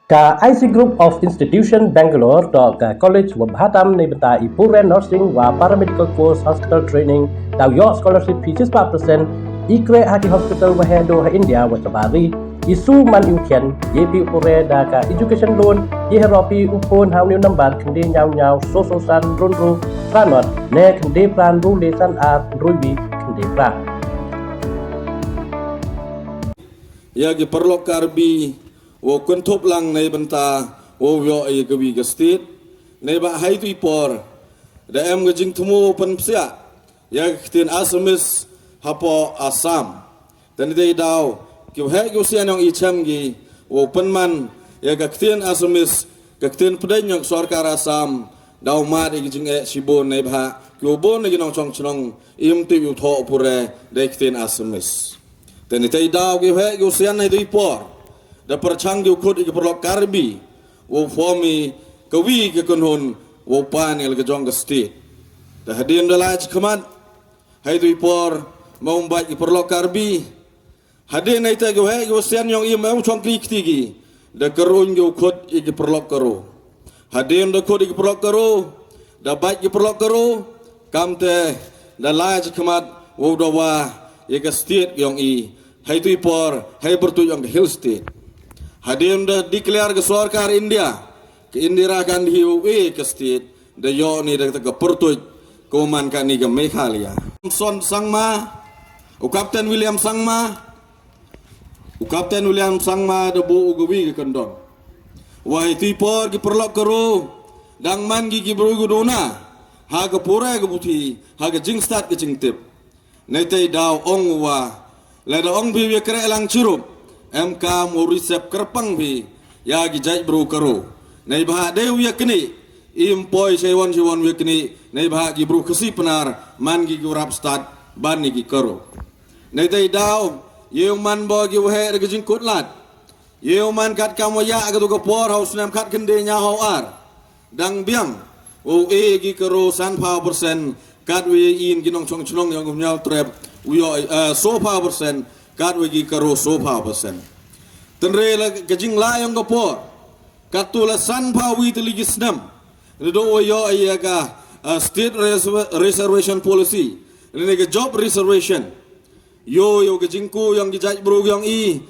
Ka IC Group of Institution Bangalore to ka College wa Bhatam ni bata ipure nursing wa paramedical course hospital training daw yo scholarship fees 5% ikre haki hospital wa hedo ha India wa sabari isu man yukian yepi upure da ka education loan ye heropi upon ha new number kende nyau so san runru ranot ne kende plan ru lesan a ruibi kende pra ya gi perlo karbi wo kuntop lang nei banta wo yo ai gawi gastit nei ba hai tu por da em gajing tumu pen psia ya ktin asamis hapo asam dan dei daw ki he go sian yang icham gi wo pen man ya ktin asamis ktin pden yang sarkar asam daw ma de gajing e sibon nei ba ko bon nei nong chong chong im tu yu tho pure de ktin asamis dan dei daw ki he go sian nei dei por da percanggi ukut ke perlok karbi wo fomi kawi ke kunhun wo panel ke jong ke state da hadin da laj kemat hai tu por mau baik ke perlok karbi hadin ai ta go he go sian yong im mau chong klik tigi da kerun ge ukut ke perlok karo hadin da kut ke perlok karo da baik ke perlok karo kamte da laj kemat wo da wa ye ke state yong i hai tu por hai bertu yong ke hill state hadim dah declare ke sarkar India ke Indira Gandhi we ke state da yo ni da ke pertuj koman kan ni ke Meghalaya Son Sangma Kapten William Sangma da bu ugawi ke kondon wahai tipor ki perlok karo dang man gi bru gudona ha ke pura ke buti ha ke jingstat ke jingtip nei tai daw ong wa la da ong bi we kre lang churup MK mo resep kerpang bi ya gi jai bro karo nei bah de wi kni impoi sewon wi kni nei bah gi bro kesi penar man gi rap start ban ni gi karo nei dai daw yeu man bo gi he ge jing kut lat yeu man kat kam ya ga tu ko por haus nam kat kende nya ho ar dang biang o e gi karo san pa persen kat wi in gi nong chong chlong yang nyau trap wi so pa persen kat wagi karo sofa persen tenre la gajing la yang gopo katula san pawi teligi snam do yo ayaga state reservation policy ini ke job reservation yo gajing ku yang gijaj bro yang i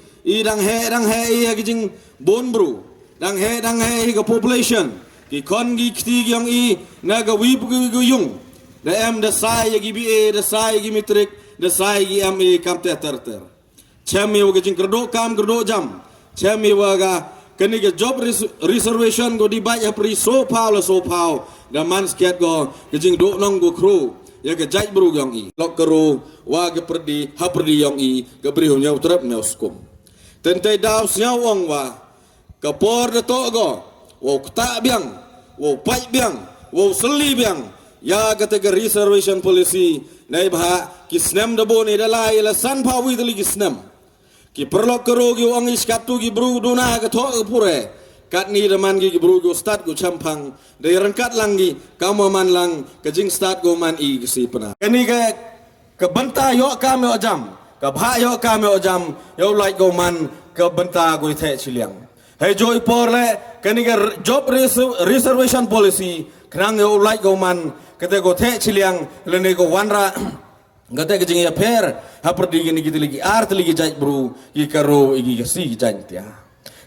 dang he ya gajing bon bro dang he ke population ki kon gi kti yang i naga wi gu yung da em da sai gi ba da sai gi metrik da sai gi ma kamte terter Chami waga jing kerdo kam kerdo jam. Chami waga kini ke job reservation go di baca pri so pau dan man sekiat go ke jing do nong go kru ya ke jaj bru yang i lok kru waga perdi ha perdi yang i ke bri nyau trap nyau skum. Tentai daw nyau ong wa ke por de to go wo kta biang wo pai biang wo seli biang ya kata reservation policy nai bah kisnem de boni de lai la san pawi de kisnem ki perlok karo gi ong iskap tu gi bru duna ke tho pure kat ni de man gi bru go start go champang de rangkat langgi kamu man lang ke jing start go man i si pena kani ke benta yo ka me jam ke bha yo ka me jam yo like go man ke benta go the chiliang hey joy por le kani ke job reservation policy knang yo like go man ke go the chiliang le ne go wanra gata ke jing ya per ha perdi gini gitu lagi art lagi jaj bro i karo igi si jan tia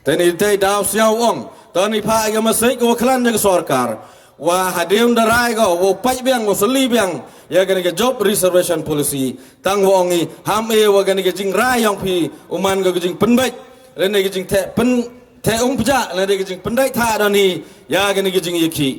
tani tai daw siau ong tani pha ga masai ko klan ja sarkar wa hadim darai go wo pai biang wo seli biang ya gani ke job reservation policy tang wo ongi ham e wa gani ke jing rai yong pi uman ga jing penbai le ne ke jing the pen the ong pja le ne ke jing pendai tha dani ya gani ke jing yiki